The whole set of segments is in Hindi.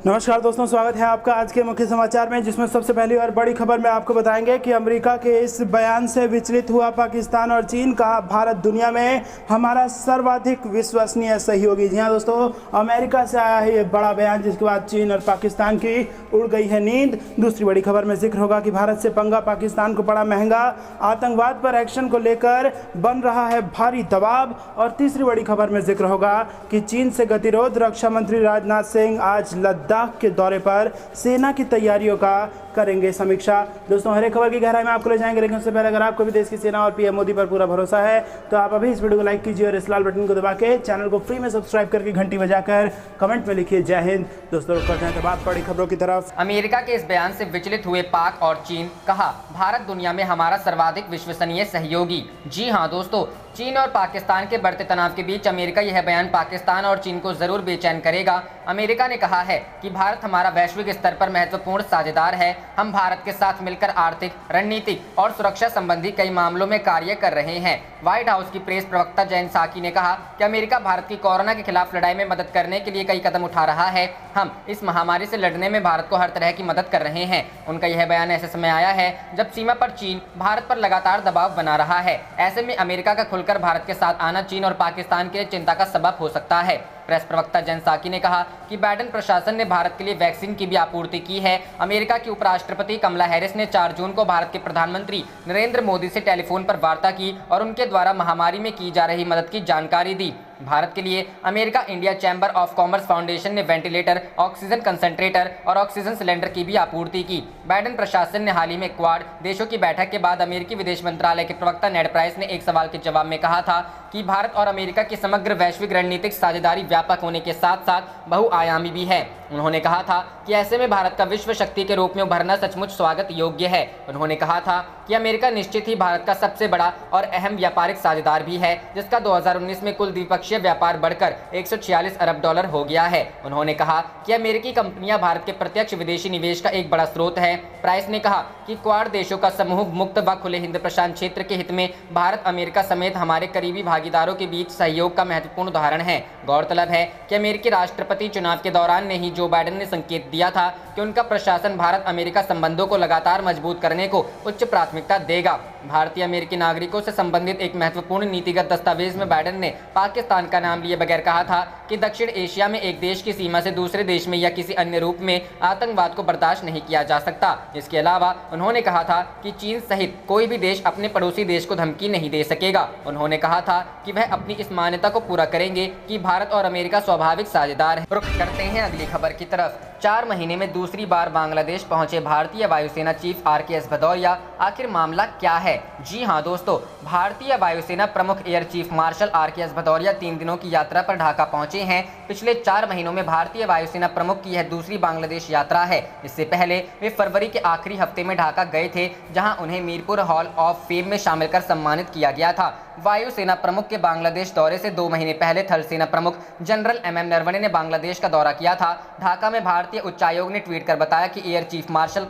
नमस्कार दोस्तों, स्वागत है आपका आज के मुख्य समाचार में, जिसमें सबसे पहली और बड़ी खबर में आपको बताएंगे कि अमेरिका के इस बयान से विचलित हुआ पाकिस्तान और चीन। कहा, भारत दुनिया में हमारा सर्वाधिक विश्वसनीय सहयोगी। जी हाँ दोस्तों, अमेरिका से आया है ये बड़ा बयान, जिसके बाद चीन और पाकिस्तान की उड़ गई है नींद। दूसरी बड़ी खबर में जिक्र होगा कि भारत से पंगा पाकिस्तान को पड़ा महंगा, आतंकवाद पर एक्शन को लेकर बन रहा है भारी दबाव। और तीसरी बड़ी खबर में जिक्र होगा कि चीन से गतिरोध, रक्षा मंत्री राजनाथ सिंह आज लद्दाख के दौरे पर सेना की तैयारियों का करेंगे समीक्षा। दोस्तों, हर एक खबर की गहराई में आपको ले जाएंगे, लेकिन उससे पहले अगर आपको भी देश की सेना और पीएम मोदी पर पूरा भरोसा है तो आप अभी इस वीडियो को लाइक कीजिए और इस लाल बटन को दबा के चैनल को फ्री में सब्सक्राइब करके घंटी बजाकर कमेंट में लिखिए जय हिंद। दोस्तों, करते हैं बात बड़ी खबरों की तरफ। अमेरिका के इस बयान से विचलित हुए पाक और चीन। कहा, भारत दुनिया में हमारा सर्वाधिक विश्वसनीय सहयोगी। जी हां दोस्तों, चीन और पाकिस्तान के बढ़ते तनाव के बीच अमेरिका यह बयान पाकिस्तान और चीन को जरूर बेचैन करेगा। अमेरिका ने कहा है कि भारत हमारा वैश्विक स्तर पर महत्वपूर्ण साझेदार है। हम भारत के साथ मिलकर आर्थिक, रणनीतिक और सुरक्षा संबंधी कई मामलों में कार्य कर रहे हैं। व्हाइट हाउस की प्रेस प्रवक्ता जैन साकी ने कहा कि अमेरिका भारत की कोरोना के खिलाफ लड़ाई में मदद करने के लिए कई कदम उठा रहा है। हम इस महामारी से लड़ने में भारत को हर तरह की मदद कर रहे हैं। उनका यह बयान ऐसे समय आया है जब सीमा पर चीन भारत पर लगातार दबाव बना रहा है। ऐसे में अमेरिका का खुलकर भारत के साथ आना चीन और पाकिस्तान के लिए चिंता का सबब हो सकता है। प्रेस प्रवक्ता जैन साकी ने कहा कि बाइडेन प्रशासन ने भारत के लिए वैक्सीन की भी आपूर्ति की है। अमेरिका की उपराष्ट्रपति कमला हैरिस ने 4 जून को भारत के प्रधानमंत्री नरेंद्र मोदी से टेलीफोन पर वार्ता की और उनके द्वारा महामारी में की जा रही मदद की जानकारी दी। भारत के लिए America India chamber of commerce foundation ने वेंटिलेटर, ऑक्सीजन कंसंट्रेटर और ऑक्सीजन सिलेंडर की भी आपूर्ति की। बाइडेन प्रशासन ने हाल ही में क्वाड देशों की बैठक के बाद अमेरिकी विदेश मंत्रालय के प्रवक्ता नेड प्राइस ने एक सवाल के जवाब में कहा था कि भारत और अमेरिका की समग्र वैश्विक रणनीतिक साझेदारी व्यापक होने के साथ साथ बहुआयामी भी है। उन्होंने कहा था कि ऐसे में भारत का विश्व शक्ति के रूप में उभरना सचमुच स्वागत योग्य है। उन्होंने कहा था कि अमेरिका निश्चित ही भारत का सबसे बड़ा और अहम व्यापारिक साझेदार भी है, जिसका 2019 में कुल द्विपक्षीय व्यापार बढ़कर 146 अरब डॉलर हो गया है। उन्होंने कहा कि अमेरिकी कंपनियां भारत के प्रत्यक्ष विदेशी निवेश का एक बड़ा स्रोत है। प्राइस ने कहा कि क्वाड देशों का समूह मुक्त व खुले हिंद प्रशांत क्षेत्र के हित में भारत अमेरिका समेत हमारे करीबी भागीदारों के बीच सहयोग का महत्वपूर्ण उदाहरण है। गौरतलब है कि अमेरिकी राष्ट्रपति चुनाव के दौरान ने ही जो बाइडेन ने संकेत दिया था कि उनका प्रशासन भारत अमेरिका संबंधों को लगातार मजबूत करने को उच्च प्राथमिकता देगा। भारतीय अमेरिकी नागरिकों से संबंधित एक महत्वपूर्ण नीतिगत दस्तावेज में बाइडेन ने पाकिस्तान का नाम लिए बगैर कहा था कि दक्षिण एशिया में एक देश की सीमा से दूसरे देश में या किसी अन्य रूप में आतंकवाद को बर्दाश्त नहीं किया जा सकता। इसके अलावा उन्होंने कहा था कि चीन सहित कोई भी देश अपने पड़ोसी देश को धमकी नहीं दे सकेगा। उन्होंने कहा था कि वह अपनी इस मान्यता को पूरा करेंगे कि भारत और अमेरिका स्वाभाविक साझेदार हैं। रुख करते हैं अगली खबर की तरफ। 4 महीने में दूसरी बार बांग्लादेश पहुंचे भारतीय वायुसेना चीफ RKS भदौरिया। आखिर मामला क्या है? जी हां दोस्तों, भारतीय वायुसेना प्रमुख air chief marshal RKS Bhadauria 3 दिनों की यात्रा पर ढाका पहुंचे हैं। पिछले 4 महीनों में भारतीय वायुसेना प्रमुख की यह दूसरी बांग्लादेश यात्रा है। इससे पहले वे फरवरी के आखिरी हफ्ते में ढाका गए थे, जहां उन्हें मीरपुर हॉल ऑफ फेम में शामिल कर सम्मानित किया गया था। वायुसेना प्रमुख के बांग्लादेश दौरे से 2 महीने पहले थल सेना प्रमुख जनरल MM नरवणे ने बांग्लादेश का दौरा किया था। ढाका में भारतीय उच्चायोग ने ट्वीट कर बताया कि air chief marshal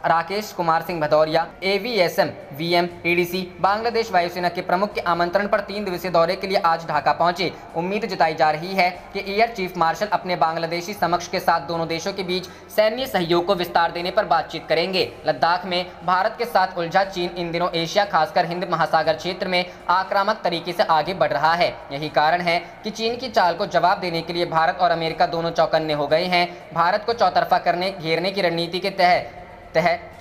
Rakesh Kumar Singh Bhadauria AVSM VM ADC Bangladesh वायुसेना के प्रमुख के आमंत्रण पर 3 दिवसीय दौरे के लिए आज ढाका पहुंचे। उम्मीद जताई जा रही है कि एयर चीफ मार्शल अपने बांग्लादेशी समकक्ष के साथ दोनों देशों के बीच सैन्य सहयोग को विस्तार देने पर बातचीत करेंगे। लद्दाख में भारत के साथ उलझा चीन इन दिनों एशिया खासकर हिंद महासागर क्षेत्र में आक्रामक तरीके से आगे बढ़ रहा है। यही कारण है कि चीन की चाल को जवाब देने के लिए भारत और अमेरिका दोनों चौकन्ने हो गए हैं। भारत को चौतरफा घेरने की रणनीति के तहत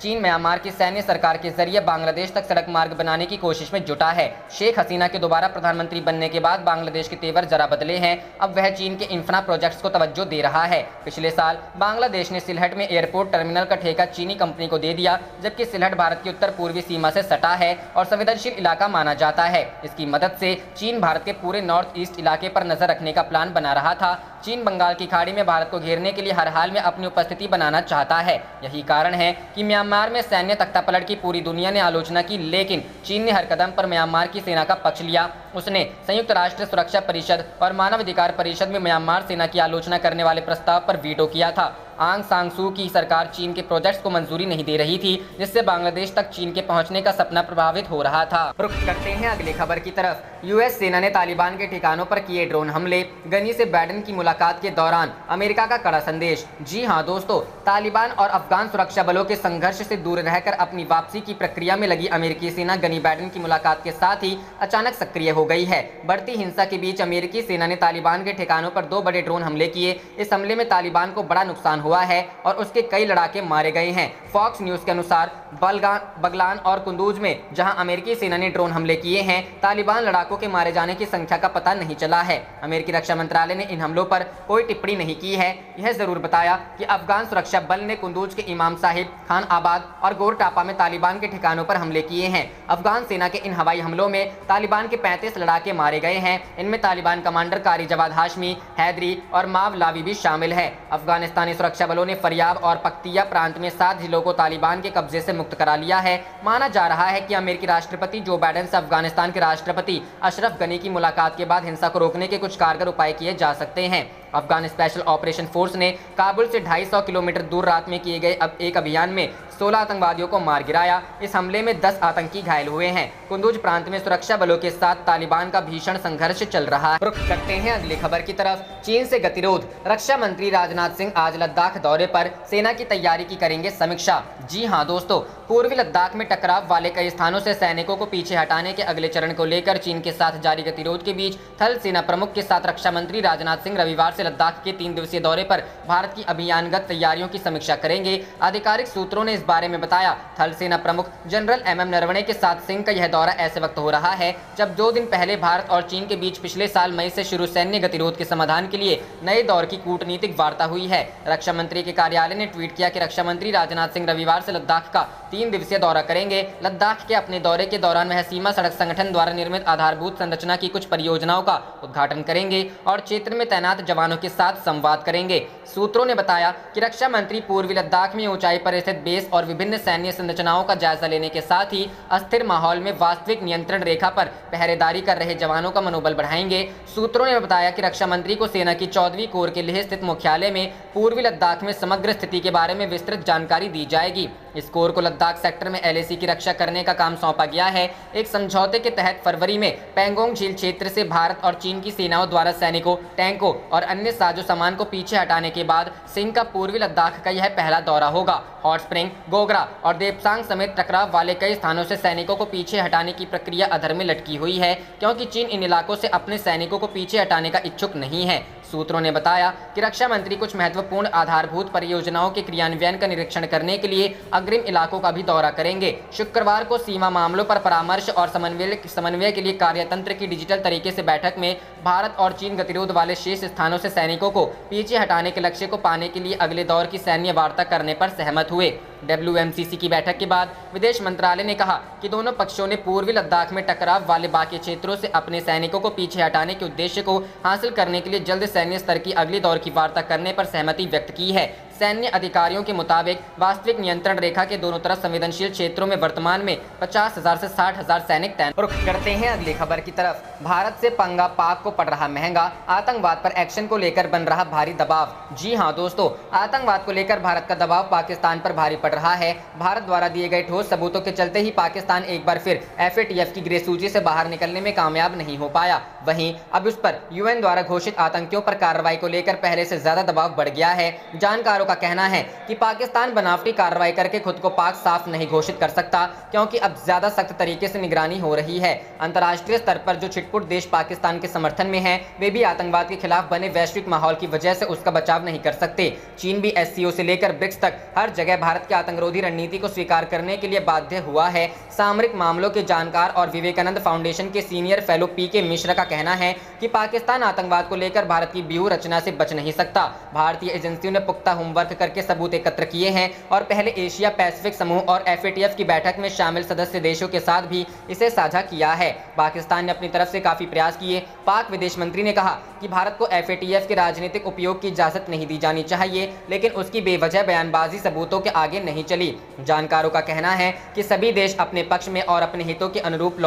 चीन म्यांमार की सैन्य सरकार के जरिए बांग्लादेश तक सड़क मार्ग बनाने की कोशिश में जुटा है। शेख हसीना के दोबारा प्रधानमंत्री बनने के बाद बांग्लादेश के तेवर जरा बदले हैं। अब वह चीन के इंफ्रा प्रोजेक्ट्स को तवज्जो दे रहा है। पिछले साल बांग्लादेश ने सिलहट में एयरपोर्ट टर्मिनल का ठेका चीनी कंपनी को दे दिया, जबकि सिलहट भारत की उत्तर पूर्वी सीमा से सटा है और संवेदनशील इलाका माना जाता है। इसकी मदद से चीन भारत के पूरे नॉर्थ ईस्ट इलाके पर नजर रखने का प्लान बना रहा था। चीन बंगाल की खाड़ी में भारत को घेरने के लिए हर हाल में अपनी उपस्थिति बनाना चाहता है। यही कारण है कि म्यांमार में सैन्य तख्तापलट की पूरी दुनिया ने आलोचना की, लेकिन चीन ने हर कदम पर म्यांमार की सेना का पक्ष लिया। उसने संयुक्त राष्ट्र सुरक्षा परिषद और मानवाधिकार परिषद में म्यांमार सेना की आलोचना करने वाले प्रस्ताव पर वीटो किया था। आंग सान सू की सरकार चीन के प्रोजेक्ट्स को मंजूरी नहीं दे रही थी, जिससे बांग्लादेश तक चीन के पहुंचने का सपना प्रभावित हो रहा था। रुख करते हैं अगली खबर की तरफ। यूएस सेना ने तालिबान के ठिकानों पर किए ड्रोन हमले, गनी से बाइडेन की मुलाकात के दौरान अमेरिका का कड़ा संदेश। जी हां दोस्तों, तालिबान और अफगान सुरक्षा बलों के संघर्ष से दूर रहकर अपनी वापसी की प्रक्रिया में लगी अमेरिकी सेना गनी बाइडेन की मुलाकात के साथ ही अचानक सक्रिय हो गई है। बढ़ती हिंसा के बीच अमेरिकी सेना ने तालिबान के ठिकानों पर 2 बड़े ड्रोन हमले किए। इस हमले में तालिबान को बड़ा नुकसान हुआ है और उसके कई लड़ाके मारे गए हैं। फॉक्स न्यूज के अनुसार बगलान और कुंदूज में जहां अमेरिकी सेना ने ड्रोन हमले किए हैं, तालिबान लड़ाकों के मारे जाने की संख्या का पता नहीं चला है। अमेरिकी रक्षा मंत्रालय ने इन हमलों पर कोई टिप्पणी नहीं की है। यह जरूर बताया कि अफगान सुरक्षा बल ने कुंदूज के इमाम साहिब, खान आबाद और गोर टापा में तालिबान के ठिकानों पर हमले किए हैं। अफगान सेना के इन हवाई हमलों में तालिबान के 35 लड़ाके मारे गए हैं। इनमें तालिबान कमांडर कारी जवाद हाशमी, हैदरी और मावलावी भी शामिल है। अफगानिस्तानी सुरक्षा बलों ने फरियाब और पख्तिया प्रांत में 7 जिलों को तालिबान के कब्जे से मुक्त करा लिया है। माना जा रहा है कि अमेरिकी राष्ट्रपति जो बाइडेन से अफगानिस्तान के राष्ट्रपति अशरफ गनी की मुलाकात के बाद हिंसा को रोकने के कुछ कारगर उपाय किए जा सकते हैं। अफगान स्पेशल ऑपरेशन फोर्स ने काबुल से 250 किलोमीटर दूर रात में किए गए एक अभियान में 16 आतंकवादियों को मार गिराया। इस हमले में 10 आतंकी घायल हुए हैं। कुंदूज प्रांत में सुरक्षा बलों के साथ तालिबान का भीषण संघर्ष चल रहा है। रुख करते हैं अगली खबर की तरफ। चीन से गतिरोध। रक्षा मंत्री राजनाथ सिंह आज लद्दाख दौरे पर सेना की तैयारी की करेंगे समीक्षा। जी हां दोस्तों, पूर्वी लद्दाख में टकराव वाले कई स्थानों से सैनिकों को पीछे हटाने के अगले चरण को लेकर चीन के साथ जारी गतिरोध के बीच थल सेना प्रमुख के साथ रक्षा मंत्री राजनाथ सिंह रविवार से लद्दाख के 3 दिवसीय दौरे पर भारत की अभियानगत तैयारियों की समीक्षा करेंगे। आधिकारिक सूत्रों ने इस बारे में बताया। थल सेना प्रमुख जनरल MM नरवणे के साथ सिंह का यह दौरा ऐसे वक्त हो रहा है जब 2 दिन पहले भारत और चीन के बीच पिछले साल मई से शुरू सैन्य गतिरोध के समाधान के लिए नए दौर की कूटनीतिक वार्ता हुई है। रक्षा मंत्री के कार्यालय ने ट्वीट किया कि रक्षा मंत्री राजनाथ सिंह रविवार से लद्दाख का 3 दिवसीय दौरा करेंगे। लद्दाख के अपने दौरे के दौरान वह सीमा सड़क संगठन द्वारा निर्मित आधारभूत संरचना की कुछ परियोजनाओं का उद्घाटन करेंगे और क्षेत्र में तैनात जवानों के साथ संवाद करेंगे। सूत्रों ने बताया कि रक्षा मंत्री पूर्वी लद्दाख में ऊंचाई पर स्थित बेस और विभिन्न सैन्य संरचनाओं का जायजा लेने के साथ ही अस्थिर माहौल में वास्तविक नियंत्रण रेखा पर पहरेदारी कर रहे जवानों का मनोबल बढ़ाएंगे। सूत्रों ने बताया कि रक्षा मंत्री को सेना की 14वीं कोर के लेह स्थित मुख्यालय में पूर्वी लद्दाख में समग्र स्थिति के बारे में विस्तृत जानकारी दी जाएगी। इस कोर को लद्दाख सेक्टर में LAC की रक्षा करने का काम सौंपा गया है। एक समझौते के तहत फरवरी में पैंगोंग झील क्षेत्र से भारत और चीन की सेनाओं द्वारा सैनिकों, टैंकों और अन्य साजो सामान को पीछे हटाने के बाद सिंह का पूर्वी लद्दाख का यह पहला दौरा होगा। हॉट स्प्रिंग, गोगरा और देपसांग समेत टकराव वाले कई स्थानों से सैनिकों को पीछे हटाने की प्रक्रिया अधर में लटकी हुई है, क्योंकि चीन इन इलाकों से अपने सैनिकों को पीछे हटाने का इच्छुक नहीं है। सूत्रों ने बताया कि रक्षा मंत्री कुछ महत्वपूर्ण आधारभूत परियोजनाओं के क्रियान्वयन का निरीक्षण करने के लिए अग्रिम इलाकों का भी दौरा करेंगे। शुक्रवार को सीमा मामलों पर परामर्श और समन्वय के लिए कार्यतंत्र की डिजिटल तरीके से बैठक में भारत और चीन गतिरोध वाले शेष स्थानों से सैनिकों को पीछे हटाने के लक्ष्य को पाने के लिए अगले दौर की सैन्य वार्ता करने पर सहमत हुए। WMCC की बैठक के बाद विदेश मंत्रालय ने कहा कि दोनों पक्षों ने पूर्वी लद्दाख में टकराव वाले बाकी क्षेत्रों से अपने सैनिकों को पीछे हटाने के उद्देश्य को हासिल करने के लिए जल्द सैन्य स्तर की अगली दौर की वार्ता करने पर सहमति व्यक्त की है। सैन्य अधिकारियों के मुताबिक वास्तविक नियंत्रण रेखा के दोनों तरफ संवेदनशील क्षेत्रों में वर्तमान में 50,000 से 60,000 सैनिक तैनात। रुख करते हैं अगली खबर की तरफ। भारत से पंगा, पाक को पड़ रहा महंगा। आतंकवाद पर एक्शन को लेकर बन रहा भारी दबाव। जी हां दोस्तों, आतंकवाद को लेकर भारत का दबाव पाकिस्तान पर भारी पड़ रहा है। भारत द्वारा दिए गए ठोस सबूतों के चलते ही पाकिस्तान एक बार फिर FATF की ग्रे सूची से बाहर निकलने में कामयाब नहीं हो पाया। वहीं अब उस पर UN द्वारा घोषित आतंकियों पर कार्रवाई को लेकर पहले से ज्यादा दबाव बढ़ गया है। जानकारों का कहना है कि पाकिस्तान बनावटी कार्रवाई करके खुद को पाक साफ नहीं घोषित कर सकता, क्योंकि अब ज्यादा सख्त तरीके से निगरानी हो रही है। अंतर्राष्ट्रीय स्तर पर जो छिटपुट देश पाकिस्तान के समर्थन में हैं, वे भी आतंकवाद के खिलाफ बने वैश्विक माहौल की वजह से उसका बचाव नहीं कर सकते। चीन भी SCO से लेकर ब्रिक्स तक हर जगह भारत की आतंकरोधी रणनीति को स्वीकार करने के लिए बाध्य हुआ है। सामरिक मामलों के जानकार और विवेकानंद फाउंडेशन के सीनियर फेलो PK मिश्रा का कहना है कि पाकिस्तान आतंकवाद को लेकर भारत की व्यूह रचना से बच नहीं सकता। भारतीय एजेंसियों ने पुख्ता होमवर्क संपर्क करके सबूत एकत्र किए हैं और पहले एशिया पैसिफिक समूह और FATF की बैठक में शामिल सदस्य देशों के साथ भी इसे साझा किया है। पाकिस्तान ने अपनी तरफ से काफी प्रयास किए। पाक विदेश मंत्री ने कहा कि भारत को FATF के राजनीतिक उपयोग की इजाजत नहीं दी जानी चाहिए, लेकिन उसकी बेवजह बयानबाजी सबूतों के आगे नहीं चली। जानकारों का कहना है कि सभी देश अपने पक्ष में और अपने हितों के अनुरूप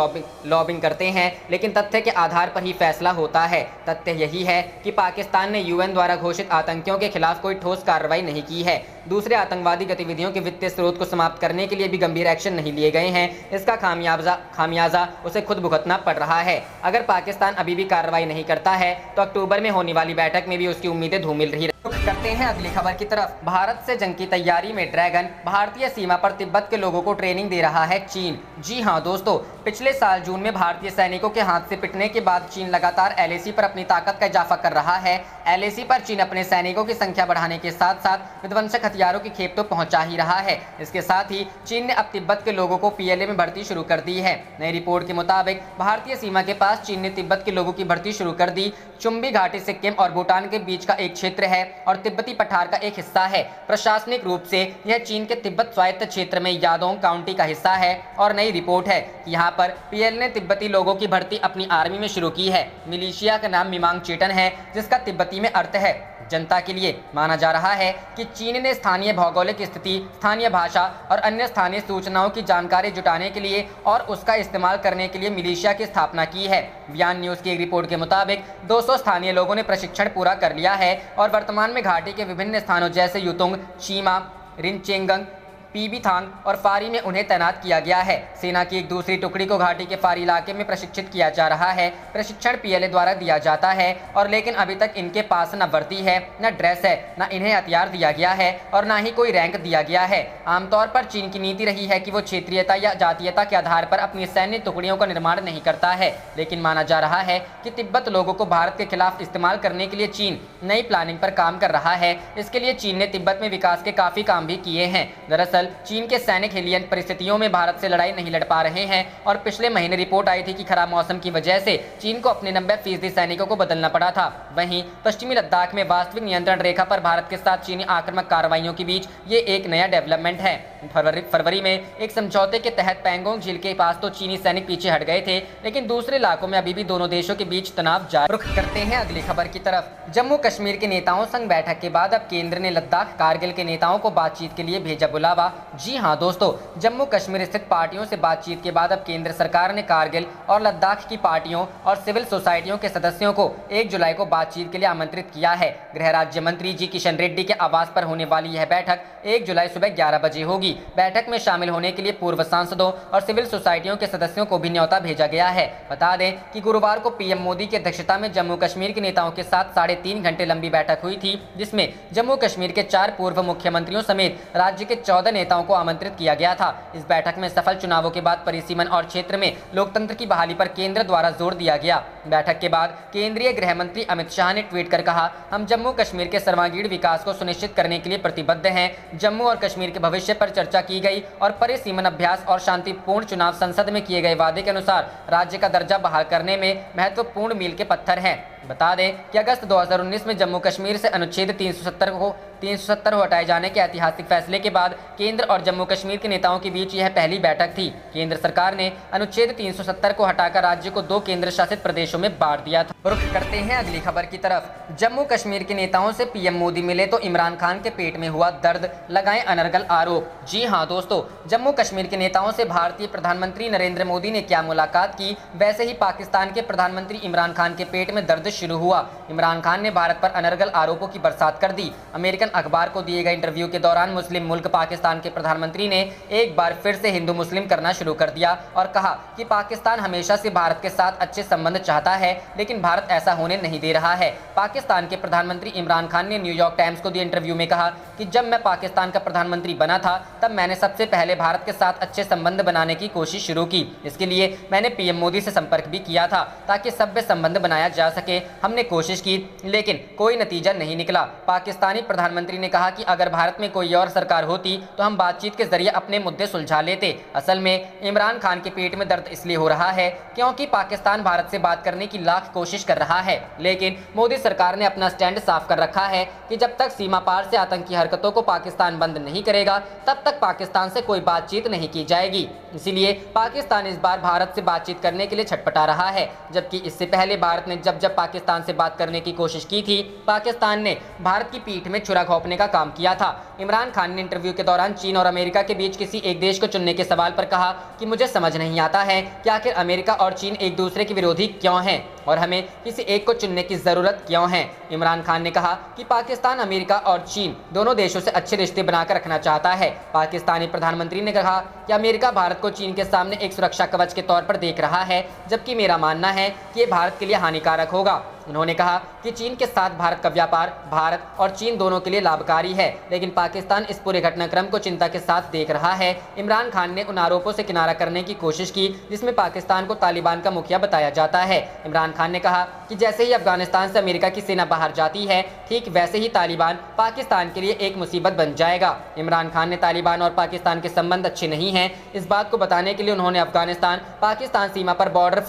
लॉबिंग करते हैं, लेकिन तथ्य के आधार पर ही फैसला होता है। तथ्य यही है कि पाकिस्तान ने UN द्वारा घोषित आतंकियों के खिलाफ कोई ठोस कार्रवाई नहीं की है। दूसरे आतंकवादी गतिविधियों के वित्तीय स्रोत को समाप्त करने के लिए भी गंभीर एक्शन नहीं लिए गए हैं। इसका खामियाजा उसे खुद भुगतना पड़ रहा है। अगर पाकिस्तान अभी भी कार्रवाई नहीं करता है तो अक्टूबर में होने वाली बैठक में भी उसकी उम्मीदें धूमिल रही। करते हैं अगली खबर की तरफ। भारत से जंग की तैयारी में ड्रैगन। भारतीय सीमा पर तिब्बत के लोगों को ट्रेनिंग दे रहा है चीन। जी हां दोस्तों, पिछले साल जून में भारतीय सैनिकों के हाथ से पिटने के बाद चीन लगातार LAC पर अपनी ताकत का इजाफा कर रहा है। LAC पर चीन अपने सैनिकों की संख्या बढ़ाने के साथ साथ विध्वंसक हथियारों की खेप तो पहुंचा ही रहा है। इसके साथ ही चीन ने अब तिब्बत के लोगों को PLA में भर्ती शुरू कर दी है। नई रिपोर्ट के मुताबिक भारतीय सीमा के पास चीन ने तिब्बत के लोगों की भर्ती शुरू कर दी। चुम्बी घाटी सिक्किम और भूटान के बीच का एक क्षेत्र है और तिब्बती पठार का एक हिस्सा है। प्रशासनिक रूप से यह चीन के तिब्बत स्वायत्त क्षेत्र में यादोंग काउंटी का हिस्सा है और नई रिपोर्ट है कि यहाँ पर PL ने तिब्बती लोगों की भर्ती अपनी आर्मी में शुरू की है। मिलिशिया का नाम मिमांग चेटन है, जिसका तिब्बती में अर्थ है जनता के लिए। माना जा रहा है कि चीन ने स्थानीय भौगोलिक स्थिति, स्थानीय भाषा और अन्य स्थानीय सूचनाओं की जानकारी जुटाने के लिए और उसका इस्तेमाल करने के लिए मिलिशिया की स्थापना की है। बयान न्यूज़ की एक रिपोर्ट के मुताबिक 200 स्थानीय लोगों ने प्रशिक्षण पूरा कर लिया है और वर्तमान में घाटी के विभिन्न स्थानों जैसे युतुंग, शीमा, रिनचेंगंग, पीबी थांग और फारी में उन्हें तैनात किया गया है। सेना की एक दूसरी टुकड़ी को घाटी के फारी इलाके में प्रशिक्षित किया जा रहा है। प्रशिक्षण PLA द्वारा दिया जाता है और लेकिन अभी तक इनके पास न वर्दी है, न ड्रेस है, न इन्हें हथियार दिया गया है और न ही कोई रैंक दिया गया है। आमतौर पर चीन की नीति रही है कि वो क्षेत्रीयता या जातीयता के आधार पर अपनी सैन्य टुकड़ियों का निर्माण नहीं करता है, लेकिन माना जा रहा है कि तिब्बत लोगों को भारत के खिलाफ इस्तेमाल करने के लिए चीन नई प्लानिंग पर काम कर रहा है। इसके लिए चीन ने तिब्बत में विकास के काफी काम भी किए हैं। दरअसल चीन के सैनिक हिलियन परिस्थितियों में भारत से लड़ाई नहीं लड़ पा रहे हैं और पिछले महीने रिपोर्ट आई थी कि खराब मौसम की वजह से चीन को अपने 90% सैनिकों को बदलना पड़ा था। वहीं पश्चिमी लद्दाख में वास्तविक नियंत्रण रेखा पर भारत के साथ चीनी आक्रामक कार्रवाइयों के बीच ये एक नया डेवलपमेंट है। फरवरी में एक समझौते के तहत पैंगोंग झील के पास तो चीनी सैनिक पीछे हट गए थे, लेकिन दूसरे इलाकों में अभी भी दोनों देशों के बीच तनाव जारी। रुख करते हैं अगली खबर की तरफ। जम्मू कश्मीर के नेताओं संग बैठक के बाद अब केंद्र ने लद्दाख कारगिल के नेताओं को बातचीत के लिए भेजा बुलावा। जी हां दोस्तों, जम्मू कश्मीर स्थित पार्टियों से बातचीत के बाद अब केंद्र सरकार ने कारगिल और लद्दाख की पार्टियों और सिविल सोसाइटियों के सदस्यों को 1 जुलाई को बातचीत के लिए आमंत्रित किया है। गृह राज्य मंत्री जी किशन रेड्डी के आवास पर होने वाली यह बैठक 1 जुलाई सुबह 11 बजे होगी। बैठक में शामिल होने के लिए पूर्व सांसदों और सिविल सोसाइटियों के सदस्यों को भी न्योता भेजा गया है। बता दें कि गुरुवार को PM मोदी की अध्यक्षता में जम्मू कश्मीर के नेताओं के साथ 3.5 घंटे लंबी बैठक हुई थी, जिसमें जम्मू कश्मीर के 4 पूर्व मुख्यमंत्रियों समेत राज्य के 14 नेताओं को आमंत्रित किया गया था। इस बैठक में सफल चुनावों के बाद परिसीमन और क्षेत्र में लोकतंत्र की बहाली पर केंद्र द्वारा जोर दिया गया। बैठक के बाद केंद्रीय गृह मंत्री अमित शाह ने ट्वीट कर कहा, हम जम्मू कश्मीर के सर्वांगीण विकास को सुनिश्चित करने के लिए प्रतिबद्ध हैं। जम्मू और कश्मीर के भविष्य पर चर्चा की गई और परिसीमन अभ्यास और शांतिपूर्ण चुनाव संसद में किए गए वादे के अनुसार राज्य का दर्जा बहाल करने में महत्वपूर्ण मील के पत्थर हैं। बता दें कि अगस्त 2019 में जम्मू कश्मीर से अनुच्छेद 370 को हटाए जाने के ऐतिहासिक फैसले के बाद केंद्र और जम्मू कश्मीर के नेताओं के बीच यह पहली बैठक थी। केंद्र सरकार ने अनुच्छेद 370 को हटाकर राज्य को 2 केंद्र शासित प्रदेशों में बांट दिया था। रुख करते हैं अगली खबर की तरफ। जम्मू कश्मीर के नेताओं से PM मोदी मिले तो इमरान खान के पेट में हुआ दर्द, लगाएं अनर्गल आरोप। जी हां दोस्तों, जम्मू कश्मीर के नेताओं से भारतीय प्रधानमंत्री नरेंद्र मोदी ने क्या मुलाकात की, वैसे ही पाकिस्तान के प्रधानमंत्री इमरान खान के पेट में दर्द शुरू हुआ। इमरान खान ने भारत पर अनर्गल आरोपों की बरसात कर दी। अमेरिकन अखबार को दिए गए इंटरव्यू के दौरान मुस्लिम मुल्क पाकिस्तान के प्रधानमंत्री ने एक बार फिर से हिंदू मुस्लिम करना शुरू कर दिया और कहा कि पाकिस्तान हमेशा से भारत के साथ अच्छे संबंध चाहता है, लेकिन भारत ऐसा होने नहीं दे रहा है। पाकिस्तान के प्रधानमंत्री इमरान खान ने न्यूयॉर्क टाइम्स को दिए इंटरव्यू में कहा कि जब मैं पाकिस्तान का प्रधानमंत्री बना था तब मैंने सबसे पहले भारत के साथ अच्छे संबंध बनाने की कोशिश शुरू की। इसके लिए मैंने PM मोदी से संपर्क भी किया था ताकि सभ्य संबंध बनाया जा सके। सके हमने कोशिश की, लेकिन कोई नतीजा नहीं निकला। पाकिस्तानी प्रधानमंत्री ने कहा कि अगर भारत में कोई और सरकार होती तो हम बातचीत के जरिए अपने मुद्दे सुलझा लेते। असल में इमरान खान के पेट में दर्द इसलिए हो रहा है क्योंकि पाकिस्तान भारत से बात करने की लाख कोशिश कर रहा है, लेकिन मोदी सरकार ने अपना स्टैंड साफ कर रखा है कि जब तक सीमा पार से आतंकी हरकतों को पाकिस्तान बंद नहीं करेगा तब तक पाकिस्तान से कोई बातचीत नहीं की जाएगी। इसीलिए पाकिस्तान इस बार भारत से बातचीत करने के लिए छटपटा रहा है, जबकि इससे पहले भारत ने जब पाकिस्तान से बात करने की कोशिश की थी, पाकिस्तान ने भारत की पीठ में छुरा घोंपने का काम किया था। इमरान खान ने इंटरव्यू के दौरान चीन और अमेरिका के बीच किसी एक देश को चुनने के सवाल पर कहा कि मुझे समझ नहीं आता है कि आखिर अमेरिका और चीन एक दूसरे के विरोधी क्यों हैं और हमें किसी एक को चुनने की जरूरत क्यों है। इमरान खान ने कहा कि पाकिस्तान अमेरिका और चीन दोनों देशों से अच्छे रिश्ते बनाकर रखना चाहता है। पाकिस्तानी प्रधानमंत्री ने कहा कि अमेरिका भारत को चीन के सामने एक सुरक्षा कवच के तौर पर देख रहा है, जबकि मेरा मानना है कि ये भारत के लिए हानिकारक होगा। उन्होंने कहा कि चीन के साथ भारत का व्यापार भारत और चीन दोनों के लिए लाभकारी है, लेकिन पाकिस्तान इस पूरे घटनाक्रम को चिंता के साथ देख रहा है। इमरान खान ने उन आरोपों से किनारा करने की कोशिश की जिसमें पाकिस्तान को तालिबान का मुखिया बताया जाता है। इमरान खान ने कहा कि जैसे ही अफगानिस्तान से अमेरिका की सेना बाहर जाती है, ठीक वैसे ही तालिबान पाकिस्तान के लिए एक मुसीबत बन जाएगा। इमरान खान ने तालिबान और पाकिस्तान के संबंध अच्छे नहीं हैं, इस बात को बताने के लिए उन्होंने अफगानिस्तान पाकिस्तान सीमा पर बॉर्डर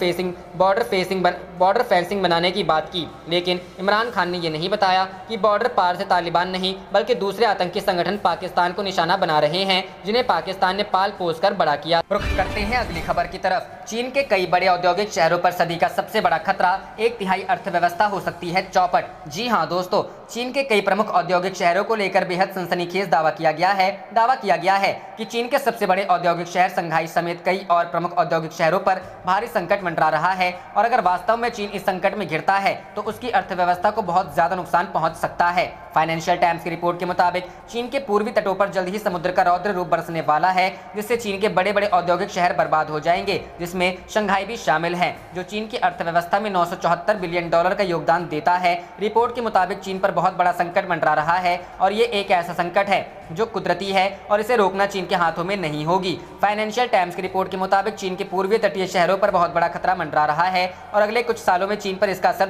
फेंसिंग बनाने की बात की, लेकिन इमरान खान ने यह नहीं बताया कि बॉर्डर पार से तालिबान नहीं बल्कि दूसरे आतंकी संगठन पाकिस्तान को निशाना बना रहे हैं, जिन्हें पाकिस्तान ने पाल पोस कर बड़ा किया। रुख करते हैं अगली खबर की तरफ। चीन के कई बड़े औद्योगिक शहरों पर सदी का सबसे बड़ा खतरा, 1/3 अर्थव्यवस्था हो सकती है चौपट। जी हाँ दोस्तों, चीन के कई प्रमुख औद्योगिक शहरों को लेकर बेहद सनसनीखेज दावा किया गया है कि चीन के सबसे बड़े औद्योगिक शहर शंघाई समेत कई और प्रमुख औद्योगिक शहरों पर भारी संकट मंडरा रहा है और अगर वास्तव में चीन इस संकट में घिरता है तो उसकी अर्थव्यवस्था को बहुत ज्यादा नुकसान पहुंच सकता है। फाइनेंशियल टाइम्स की रिपोर्ट के मुताबिक चीन के पूर्वी तटों पर जल्द ही समुद्र का रौद्र रूप बरसने वाला है, जिससे चीन के बड़े बड़े औद्योगिक शहर बर्बाद हो जाएंगे, जिसमें शंघाई भी शामिल है, जो चीन की अर्थव्यवस्था में $974 बिलियन का योगदान देता है। रिपोर्ट के मुताबिक चीन पर बहुत बड़ा संकट मंडरा रहा है और ये एक ऐसा संकट है जो कुदरती है और इसे रोकना चीन के हाथों में नहीं होगी। फाइनेंशियल टाइम्स की रिपोर्ट के मुताबिक चीन के पूर्वी तटीय शहरों पर बहुत बड़ा खतरा मंडरा रहा है और अगले कुछ सालों में चीन पर इसका असर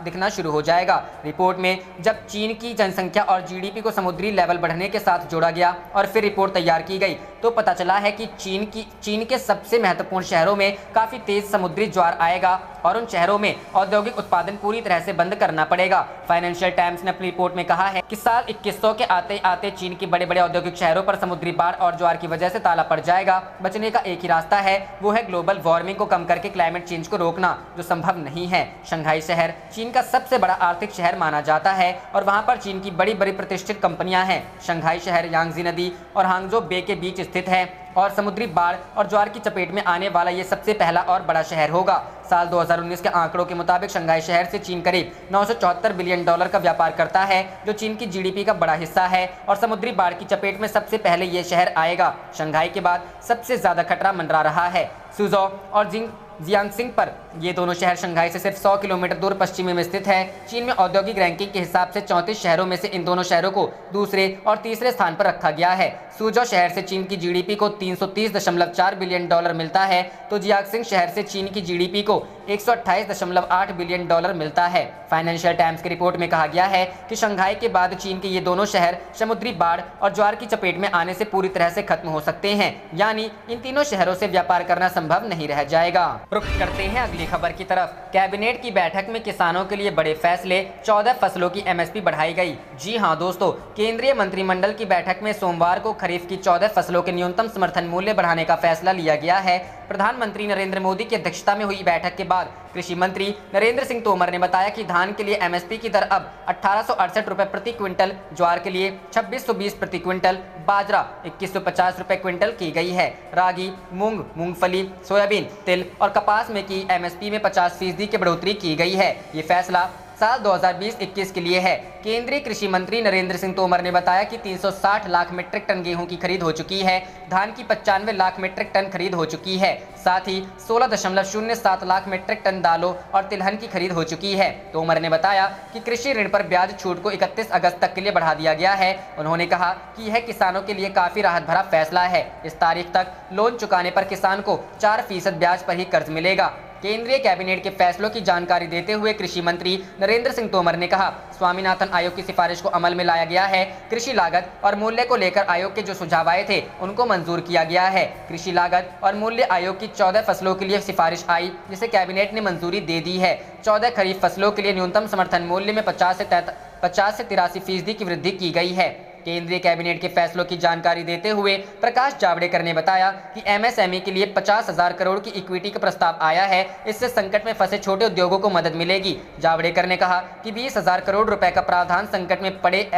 दिखना शुरू हो जाएगा। रिपोर्ट में जब चीन की जनसंख्या और जीडीपी को समुद्री लेवल बढ़ने के साथ जोड़ा गया और फिर रिपोर्ट तैयार की गई तो पता चला है कि चीन के सबसे महत्वपूर्ण शहरों में काफी तेज समुद्री ज्वार आएगा और उन शहरों में औद्योगिक उत्पादन पूरी तरह से बंद करना पड़ेगा। फाइनेंशियल टाइम्स ने अपनी रिपोर्ट में कहा है कि साल 2100 के आते आते चीन के बड़े बड़े औद्योगिक शहरों पर समुद्री बाढ़ और ज्वार की वजह से ताला पड़ जाएगा। बचने का एक ही रास्ता है, वो है ग्लोबल वार्मिंग को कम करके क्लाइमेट चेंज को रोकना, जो संभव नहीं है। शंघाई शहर चीन का सबसे बड़ा आर्थिक शहर माना जाता है और वहां पर चीन की बड़ी बड़ी प्रतिष्ठित कंपनियां हैं। शंघाई शहर यांगजी नदी और हांगजो बे के बीच स्थित है और समुद्री बाढ़ और ज्वार की चपेट में आने वाला ये सबसे पहला और बड़ा शहर होगा। साल 2019 के आंकड़ों के मुताबिक शंघाई शहर से चीन करीब $974 बिलियन का व्यापार करता है, जो चीन की जीडीपी का बड़ा हिस्सा है और समुद्री बाढ़ की चपेट में सबसे पहले ये शहर आएगा। शंघाई के बाद सबसे ज्यादा खतरा मंडरा रहा है सुजो और जियांगसिंग पर। ये दोनों शहर शंघाई से सिर्फ 100 किलोमीटर दूर पश्चिमी में स्थित है। चीन में औद्योगिक रैंकिंग के हिसाब से 34 शहरों में से इन दोनों शहरों को दूसरे और तीसरे स्थान पर रखा गया है। सुजो शहर से चीन की जीडीपी को $330.4 बिलियन मिलता है, तो जियांगसिंग शहर से चीन की जीडीपी को $128.8 बिलियन मिलता है। फाइनेंशियल टाइम्स की रिपोर्ट में कहा गया है कि शंघाई के बाद चीन के ये दोनों शहर समुद्री बाढ़ और ज्वार की चपेट में आने से पूरी तरह से खत्म हो सकते हैं, यानी इन तीनों शहरों से व्यापार करना संभव नहीं रह जाएगा। रुख करते हैं अगली खबर की तरफ। कैबिनेट की बैठक में किसानों के लिए बड़े फैसले, 14 फसलों की एमएसपी बढ़ाई गई। जी हां दोस्तों, केंद्रीय मंत्रिमंडल की बैठक में सोमवार को खरीफ की 14 फसलों के न्यूनतम समर्थन मूल्य बढ़ाने का फैसला लिया गया है। प्रधानमंत्री नरेंद्र मोदी की अध्यक्षता में हुई बैठक के बाद कृषि मंत्री नरेंद्र सिंह तोमर ने बताया कि धान के लिए एमएसपी की दर अब 1868 रुपए प्रति क्विंटल, ज्वार के लिए 2620 प्रति क्विंटल, बाजरा 2150 रुपए क्विंटल की गई है। रागी, मूंग, मूंगफली, सोयाबीन, तिल और कपास में की एमएसपी में 50% की बढ़ोतरी की गई है। ये फैसला साल 2020-21 के लिए है। केंद्रीय कृषि मंत्री नरेंद्र सिंह तोमर ने बताया कि 360 लाख मीट्रिक टन गेहूं की खरीद हो चुकी है, धान की 95 लाख मीट्रिक टन खरीद हो चुकी है, साथ ही 16.07 लाख मीट्रिक टन दालों और तिलहन की खरीद हो चुकी है। तोमर ने बताया कि कृषि ऋण पर ब्याज छूट को 31 अगस्त तक के लिए बढ़ा दिया गया है। उन्होंने कहा कि यह किसानों के लिए काफी राहत भरा फैसला है। इस तारीख तक लोन चुकाने पर किसान को 4% ब्याज पर ही कर्ज मिलेगा। केंद्रीय कैबिनेट के फैसलों की जानकारी देते हुए कृषि मंत्री नरेंद्र सिंह तोमर ने कहा, स्वामीनाथन आयोग की सिफारिश को अमल में लाया गया है। कृषि लागत और मूल्य को लेकर आयोग के जो सुझाव आए थे उनको मंजूर किया गया है। कृषि लागत और मूल्य आयोग की 14 फसलों के लिए सिफारिश आई, जिसे कैबिनेट ने मंजूरी दे दी है। 14 खरीफ फसलों के लिए न्यूनतम समर्थन मूल्य में 50 से 83% की वृद्धि की गई है। केंद्रीय कैबिनेट के फैसलों की जानकारी देते हुए प्रकाश जावड़ेकर ने बताया कि एमएसएमई के लिए 50,000 करोड़ की इक्विटी का प्रस्ताव आया है। इससे संकट में फंसे छोटे उद्योगों को मदद मिलेगी। जावड़ेकर ने कहा कि 20,000 करोड़ रुपए का प्रावधान संकट में पड़े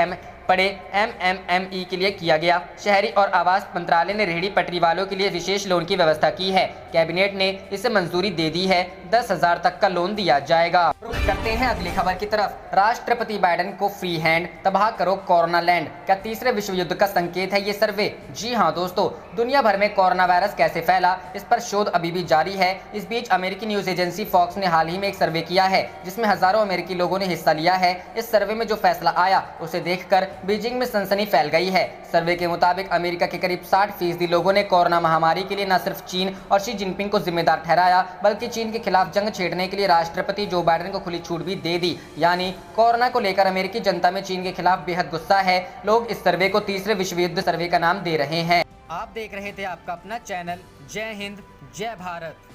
एमएमएमई के लिए किया गया। शहरी और आवास मंत्रालय ने रेहड़ी पटरी वालों के लिए विशेष लोन की व्यवस्था की है। कैबिनेट ने इसे मंजूरी दे दी है। 10,000 तक का लोन दिया जाएगा। रुख करते हैं अगली खबर की तरफ। राष्ट्रपति बाइडेन को फ्री हैंड, तबाह करो कोरोना लैंड। क्या तीसरे विश्व युद्ध का संकेत है ये सर्वे? जी हाँ दोस्तों, दुनिया भर में कोरोना वायरस कैसे फैला, इस पर शोध अभी भी जारी है। इस बीच अमेरिकी न्यूज एजेंसी फॉक्स ने हाल ही में एक सर्वे किया है, जिसमें हजारों अमेरिकी लोगों ने हिस्सा लिया है। इस सर्वे में जो फैसला आया उसे देखकर बीजिंग में सनसनी फैल गई है। सर्वे के मुताबिक अमेरिका के करीब 60% लोगों ने कोरोना महामारी के लिए न सिर्फ चीन और शी जिनपिंग को जिम्मेदार ठहराया, बल्कि चीन के खिलाफ जंग छेड़ने के लिए राष्ट्रपति जो बाइडेन को खुली छूट भी दे दी। यानी कोरोना को लेकर अमेरिकी जनता में चीन के खिलाफ बेहद गुस्सा है। लोग इस सर्वे को तीसरे विश्व युद्ध सर्वे का नाम दे रहे हैं। आप देख रहे थे आपका अपना चैनल जय हिंद जय भारत।